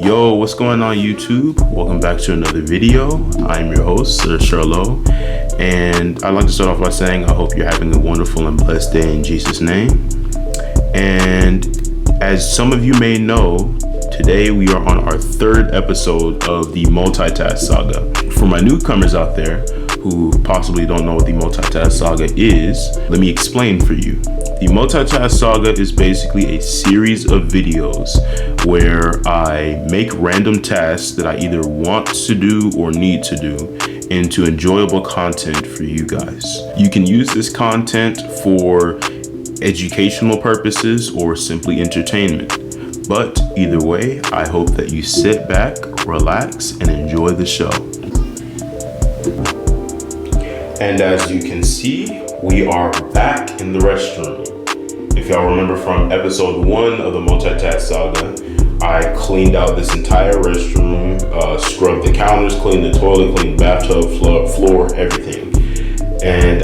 Yo, what's going on YouTube? Welcome back to another video. I'm your host, Sir Charlo, and I'd like to start off by saying I hope you're having a wonderful and blessed day in Jesus' name. And as some of you may know, today we are on our third episode of the Multitask Saga. For my newcomers out there who possibly don't know what the Multitask Saga is, let me explain for you. The Multitask Saga is basically a series of videos where I make random tasks that I either want to do or need to do into enjoyable content for you guys. You can use this content for educational purposes or simply entertainment. But either way, I hope that you sit back, relax, and enjoy the show. And as you can see, we are back in the restroom. If y'all remember from episode 1 of the Multitask Saga, I cleaned out this entire restroom, scrubbed the counters, cleaned the toilet, cleaned the bathtub, floor, everything. And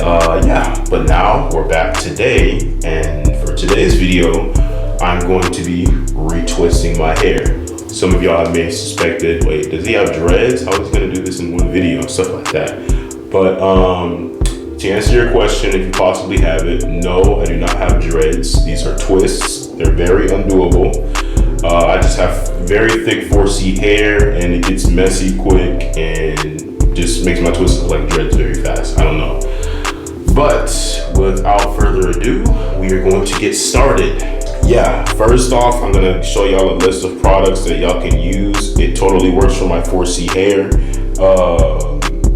but now we're back today, and for today's video, I'm going to be retwisting my hair. Some of y'all may have suspected, wait, does he have dreads? How is he gonna do this in one video and stuff like that? But to answer your question, if you possibly have it, no, I do not have dreads. These are twists. They're very undoable. I just have very thick 4C hair, and it gets messy quick and just makes my twists look like dreads very fast. I don't know. But without further ado, we are going to get started. Yeah, first off, I'm gonna show y'all a list of products that y'all can use. It totally works for my 4C hair.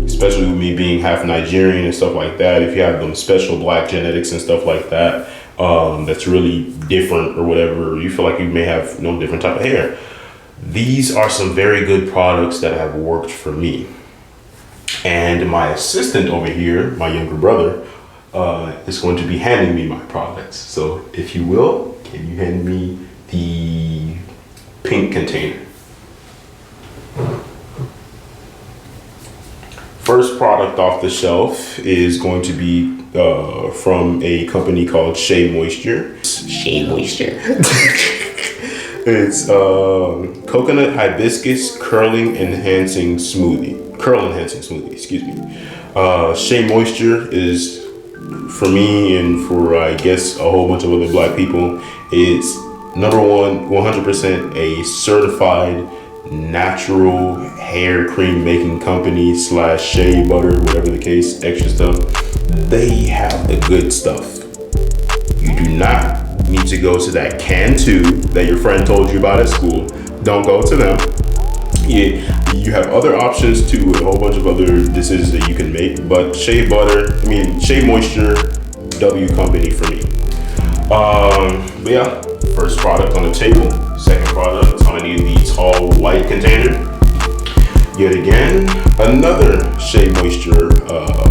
Especially with me being half Nigerian and stuff like that. If you have them special black genetics and stuff like that, that's really different or whatever, you feel like you may have no different type of hair. These are some very good products that have worked for me. And my assistant over here, my younger brother, is going to be handing me my products. So if you will, can you hand me the pink container? First product off the shelf is going to be from a company called Shea Moisture. Shea Moisture. It's coconut hibiscus curl enhancing smoothie, excuse me. Shea Moisture is, for me and for I guess a whole bunch of other black people, it's number one, 100% a certified natural hair cream making company / shea butter, whatever the case, extra stuff. They have the good stuff. You do not need to go to that can tube that your friend told you about at school. Don't go to them. Yeah, you have other options too, a whole bunch of other decisions that you can make, but Shea Moisture, W company for me. But yeah, first product on the table. Second product, I need the tall white container. Yet again, another Shea Moisture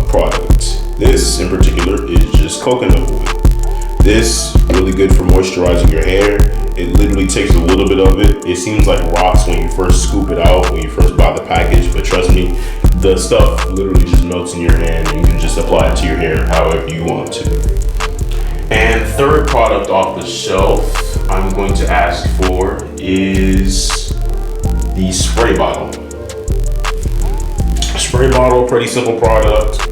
product. This in particular is just coconut oil. This really good for moisturizing your hair. It literally takes a little bit of it. It seems like rocks when you first scoop it out, when you first buy the package, but trust me, the stuff literally just melts in your hand and you can just apply it to your hair however you want to. And third product off the shelf I'm going to ask for is the spray bottle. Spray bottle, pretty simple product.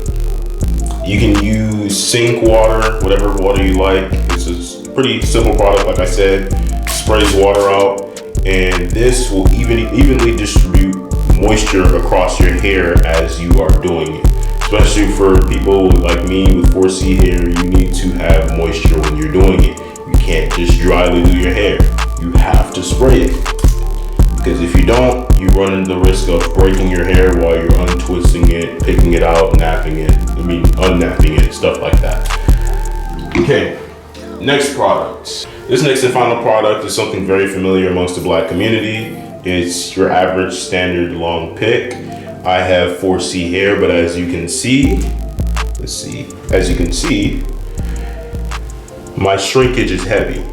You can use sink water, whatever water you like. This is a pretty simple product, like I said. Sprays water out, and this will evenly distribute moisture across your hair as you are doing it. Especially for people like me with 4C hair, you need to have moisture when you're doing it. You can't just dryly do your hair. You have to spray it. Because if you don't, you run into the risk of breaking your hair while you're untwisting it, picking it out, unnapping it, stuff like that. Okay, next product. This next and final product is something very familiar amongst the black community. It's your average standard long pick. I have 4C hair, but as you can see, my shrinkage is heavy.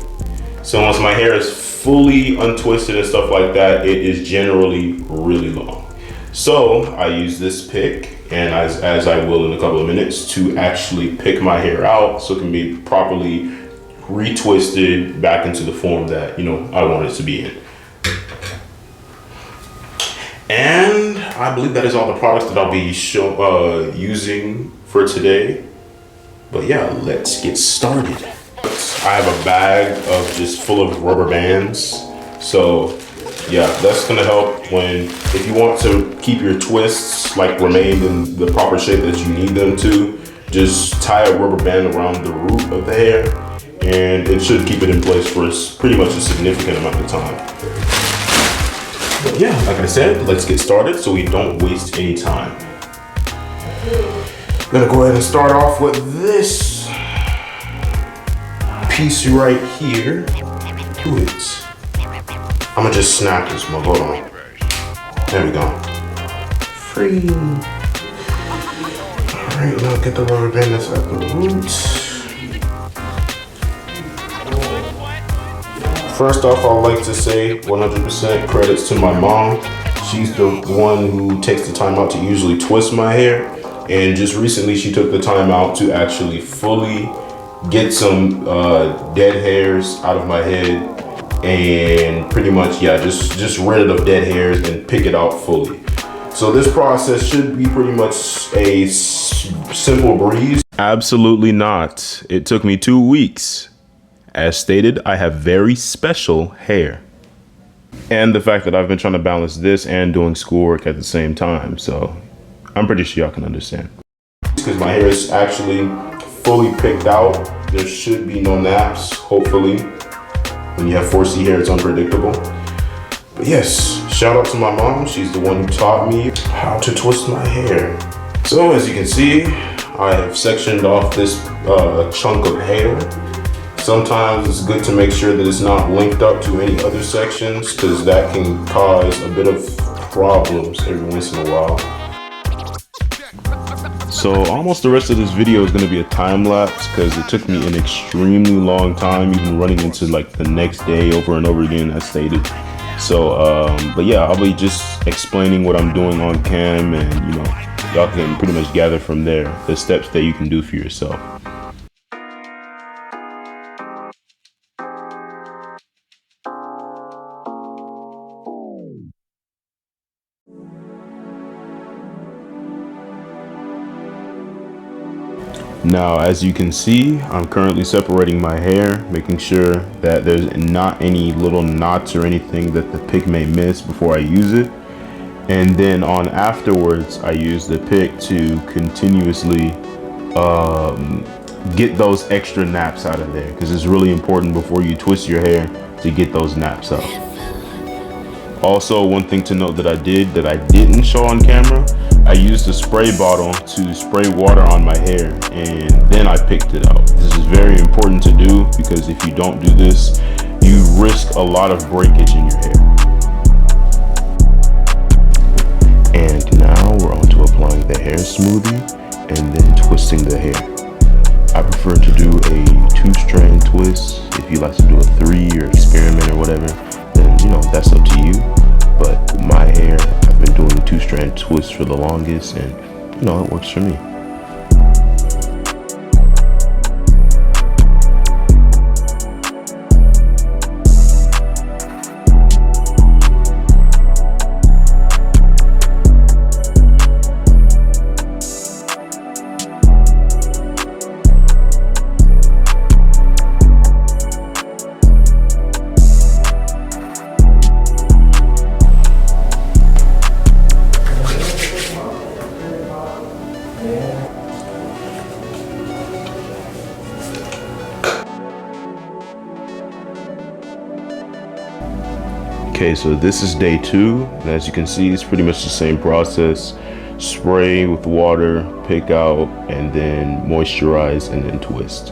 So once my hair is fully untwisted and stuff like that, it is generally really long. So I use this pick, and as I will in a couple of minutes, to actually pick my hair out so it can be properly retwisted back into the form that I want it to be in. And I believe that is all the products that I'll be using for today. But yeah, let's get started. I have a bag of just full of rubber bands. So yeah, that's gonna help if you want to keep your twists like remain in the proper shape that you need them to, just tie a rubber band around the root of the hair and it should keep it in place for pretty much a significant amount of time. But yeah, like I said, let's get started so we don't waste any time. I'm gonna go ahead and start off with this piece right here. I'm gonna just snap this one. Hold on. There we go. Free. Alright, now get the rubber band that's at the root. First off, I'd like to say 100% credits to my mom. She's the one who takes the time out to usually twist my hair. And just recently she took the time out to actually fully get some dead hairs out of my head. And pretty much, yeah, just rid of dead hairs and pick it out fully. So this process should be pretty much a simple breeze. Absolutely not. It took me 2 weeks. As stated, I have very special hair. And the fact that I've been trying to balance this and doing schoolwork at the same time. So I'm pretty sure y'all can understand. Because my hair is actually fully picked out. There should be no naps, hopefully. When you have 4C hair, it's unpredictable. But yes, shout out to my mom. She's the one who taught me how to twist my hair. So as you can see, I have sectioned off this chunk of hair. Sometimes it's good to make sure that it's not linked up to any other sections because that can cause a bit of problems every once in a while. So almost the rest of this video is going to be a time lapse because it took me an extremely long time, even running into like the next day over and over again as stated. So, but yeah, I'll be just explaining what I'm doing on cam and you know, y'all can pretty much gather from there the steps that you can do for yourself. Now, as you can see, I'm currently separating my hair, making sure that there's not any little knots or anything that the pick may miss before I use it. And then on afterwards, I use the pick to continuously get those extra naps out of there because it's really important before you twist your hair to get those naps out. Also, one thing to note that I didn't show on camera, I used a spray bottle to spray water on my hair and then I picked it out. This is very important to do because if you don't do this, you risk a lot of breakage in your hair. And now we're on to applying the hair smoothie and then twisting the hair. I prefer to do a 2-strand twist. If you like to do a 3 or experiment or whatever, then you know, that's up to you. But my hair, I've been doing 2-strand twists for the longest and you know, it works for me. Okay, so this is day 2, and as you can see, it's pretty much the same process. Spray with water, pick out, and then moisturize, and then twist.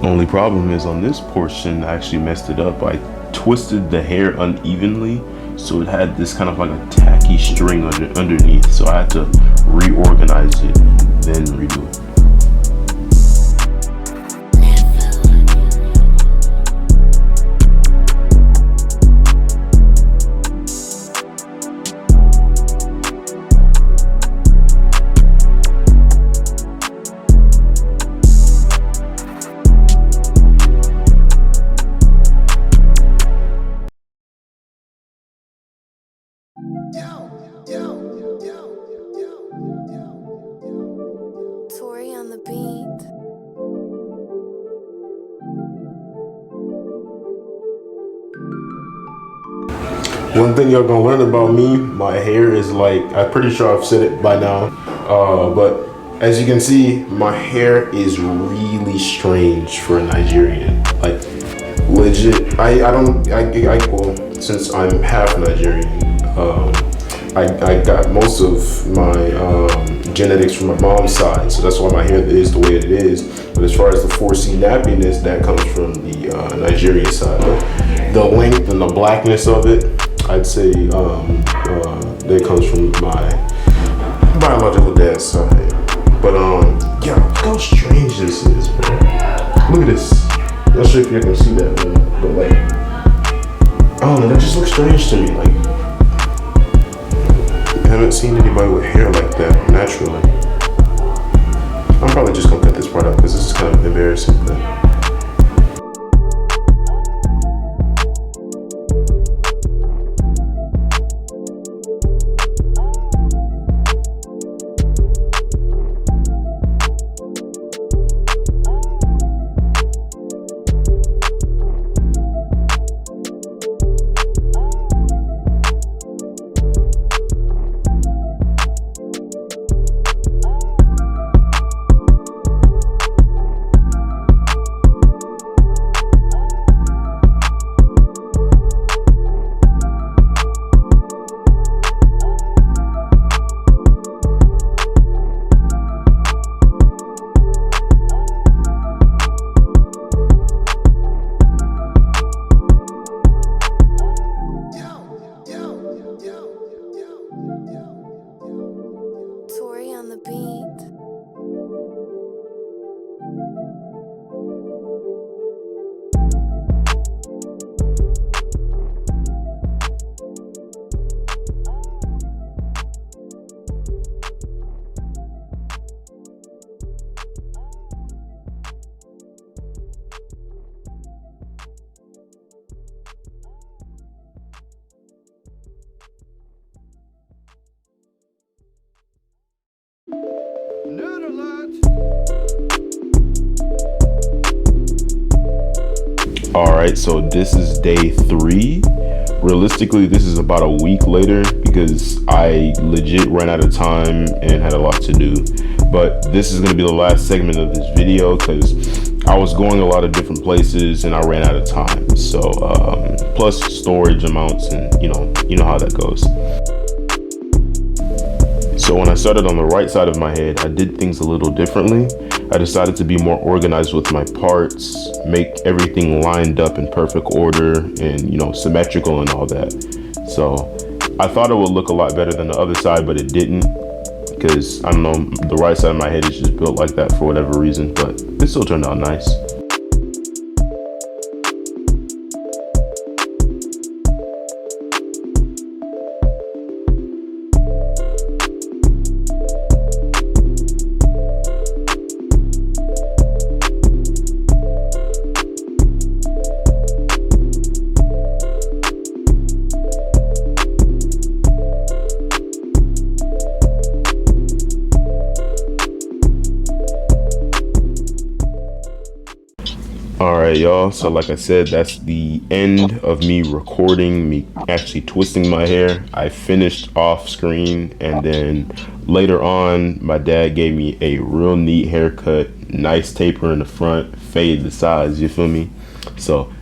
Only problem is on this portion, I actually messed it up. I twisted the hair unevenly, so it had this kind of like a tacky string underneath, so I had to reorganize it and then redo it. One thing y'all gonna learn about me, my hair is like, I'm pretty sure I've said it by now, but as you can see, my hair is really strange for a Nigerian. Like, legit, well, since I'm half Nigerian, I got most of my genetics from my mom's side, so that's why my hair is the way it is. But as far as the 4C nappiness, that comes from the Nigerian side. But the length and the blackness of it, I'd say that comes from my biological dad's side. But yeah, look how strange this is, bro. Look at this. I'm not sure if you can see that, man, but like, I don't know, that just looks strange to me. Like, I haven't seen anybody with hair like that naturally. I'm probably just gonna cut this part out because this is kind of embarrassing. But Tory on the beat. alright, so this is day 3. Realistically, this is about a week later because I legit ran out of time and had a lot to do. But this is going to be the last segment of this video because I was going a lot of different places and I ran out of time. So plus storage amounts, and you know how that goes. So when I started on the right side of my head, I did things a little differently. I decided to be more organized with my parts, make everything lined up in perfect order and, symmetrical and all that. So I thought it would look a lot better than the other side, but it didn't, because I don't know, the right side of my head is just built like that for whatever reason, but it still turned out nice. Alright y'all, so like I said, that's the end of me recording, me actually twisting my hair. I finished off screen, and then later on my dad gave me a real neat haircut, nice taper in the front, fade the sides, you feel me? So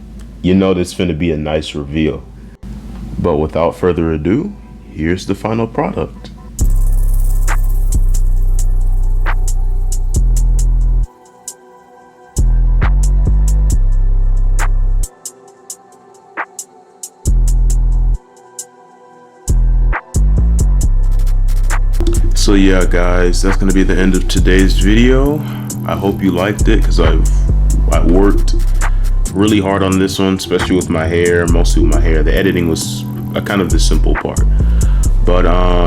this finna be a nice reveal. But without further ado, here's the final product. So yeah guys, that's gonna be the end of today's video. I hope you liked it because I worked really hard on this one, especially with my hair, mostly with my hair. The editing was kind of the simple part. But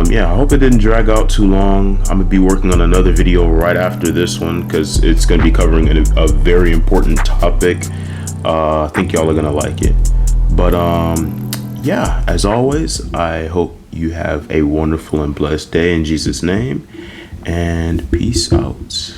yeah, I hope it didn't drag out too long. I'm gonna be working on another video right after this one because it's gonna be covering a very important topic. I think y'all are gonna like it. But yeah, as always, I hope you have a wonderful and blessed day in Jesus' name, and peace out.